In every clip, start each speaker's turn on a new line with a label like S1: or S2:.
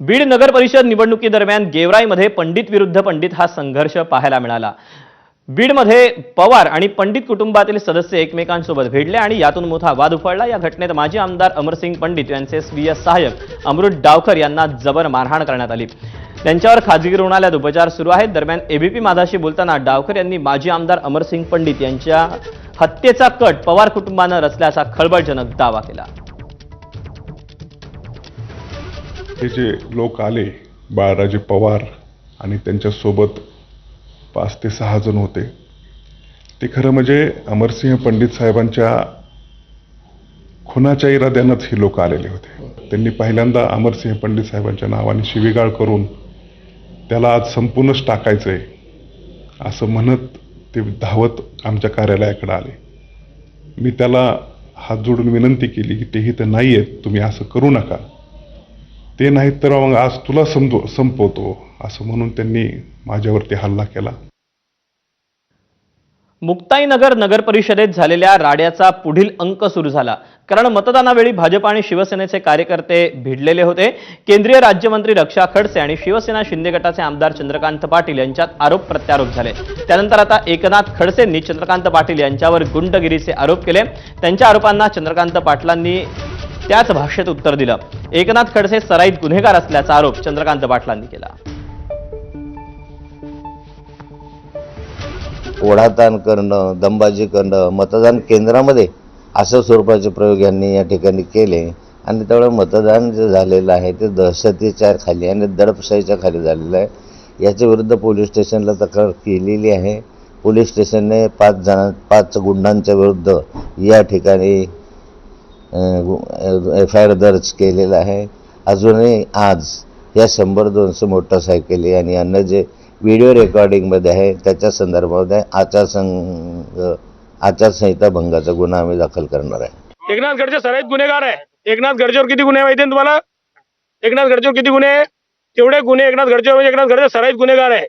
S1: बीड नगर परिषद निवडणुकीदरम्यान गेवराईमध्ये पंडित विरुद्ध पंडित हा संघर्ष पाहायला मिळाला। बीडमध्ये पवार आणि पंडित कुटुंबातील सदस्य एकमेकांसोबत भिडले आणि यातून मोठा वाद उफाळला। या घटनेत माजी आमदार अमरसिंग पंडित यांचे स्वीय सहाय्यक अमृत डावकर यांना जबर मारहाण करण्यात आली। त्यांच्यावर खाजगी रुग्णालयात उपचार सुरू आहेत। दरम्यान एबीपी माझाशी बोलताना डावकर यांनी माजी आमदार अमरसिंग पंडित यांच्या हत्येचा कट पवार कुटुंबाने रचल्याचा खळबळजनक दावा केला।
S2: हे जे लोक आले बाळराजे पवार आणि त्यांच्या सोबत 5 ते 6 जण होते, ते खरं म्हणजे अमरसिंह पंडित साहेबांच्या खुनाच्या इराद्यानेच हे लोक आलेले होते। त्यांनी पहिल्यांदा अमरसिंह पंडित साहेबांच्या नावाने शिवीगाळ करून त्याला आज संपूर्णच टाकायचंय असं म्हणत ते धावत आमच्या कार्यालयाकडे आले। मी त्याला हात जोडून विनंती केली की तेही तर नाही आहेत, तुम्ही असं करू नका, ते नाहीत तर मग आज तुला संपवतो असं म्हणून त्यांनी माझ्यावरती हल्ला केला।
S1: मुक्ताईनगर नगर परिषदेत झालेल्या राड्याचा पुढील अंक सुरू झाला, कारण मतदानावेळी भाजप आणि शिवसेनेचे कार्यकर्ते भिडलेले होते। केंद्रीय राज्यमंत्री रक्षा खडसे आणि शिवसेना शिंदे गटाचे आमदार चंद्रकांत पाटील यांच्यात आरोप प्रत्यारोप झाले। त्यानंतर आता एकनाथ खडसेंनी चंद्रकांत पाटील यांच्यावर गुंडगिरीचे आरोप केले। त्यांच्या आरोपांना चंद्रकांत पाटलांनी त्याच भाषेत उत्तर दिलं। एकनाथ खडसे सराईत गुन्हेगार असल्याचा आरोप चंद्रकांत पाटलांनी केला।
S3: ओढाताण करणं, दमबाजी करणं, मतदान केंद्रामध्ये अशा स्वरूपाचे प्रयोग यांनी या ठिकाणी केले आणि त्यामुळे मतदान जे झालेलं आहे ते दहशतीच्या खाली आणि दडपशाहीच्या खाली झालेलं आहे। याच्या विरुद्ध पोलीस स्टेशनला तक्रार केलेली आहे। पोलीस स्टेशनने 5 गुंडांच्या विरुद्ध या ठिकाणी FIR दर्ज केलेला आहे। अजूनही आज या 100-200 मोटरसायकली आणि अन्य जे व्हिडिओ रेकॉर्डिंगमध्ये आहे त्याच्या संदर्भामध्ये आचारसंहिता भंगाचा गुन्हा आम्ही दाखल करणार आहे।
S4: एकनाथ खडसे सराईत गुन्हेगार आहे। एकनाथ खडसेवर किती गुन्हे माहिती आहेत तुम्हाला? एकनाथ खडसेवर किती गुन्हे आहे? तेवढे गुन्हे एकनाथ खडसेवर, म्हणजे एकनाथ खडसे सराईत गुन्हेगार आहे।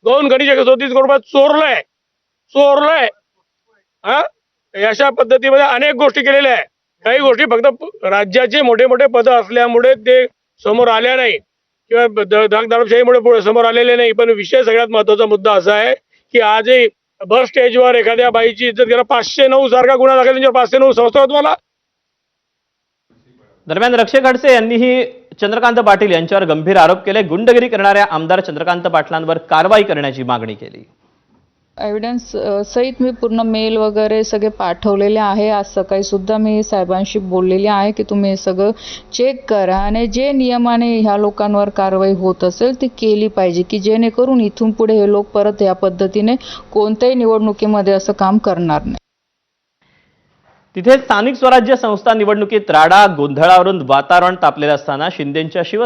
S4: 2 गणेश 134 करोड रुपये चोरलंय। अशा पद्धतीमध्ये अनेक गोष्टी केलेल्या आहे। काही गोष्टी फक्त राज्याचे मोठे मोठे पद असल्यामुळे ते समोर आल्या नाही किंवा दडपशाहीमुळे समोर आलेले नाही। पण विषय सगळ्यात महत्वाचा मुद्दा असा आहे की आजही बस स्टेजवर एखाद्या बाईची इज्जत केला 509 सारखा गुन्हा दाखल त्यांच्यावर 509 संस्था तुम्हाला।
S1: दरम्यान रक्षा खडसे यांनीही चंद्रकांत पाटील यांच्यावर गंभीर आरोप केले। गुंडगिरी करणाऱ्या आमदार चंद्रकांत पाटलांवर कारवाई करण्याची मागणी केली।
S5: एव्हिडन्स सहित मी पूर्ण मेल वगैरे सगळे पाठवलेले आहे। आज सकाळी सुद्धा मी साहेबांशी बोललेली आहे की तुम्ही सगळं चेक करा आणि जे नियमाने ह्या लोकांवर कारवाई होत असेल ती केली पाहिजे, की जेणेकरून इथून पुढे हे लोक परत या पद्धतीने कोणत्याही निवडणुकीमध्ये असं काम करणार नाही।
S1: तिथे स्थानिक स्वराज्य संस्था निवडणुकीत राडा गोंधळावरून वातावरण तापलेलं असताना शिंदेंच्या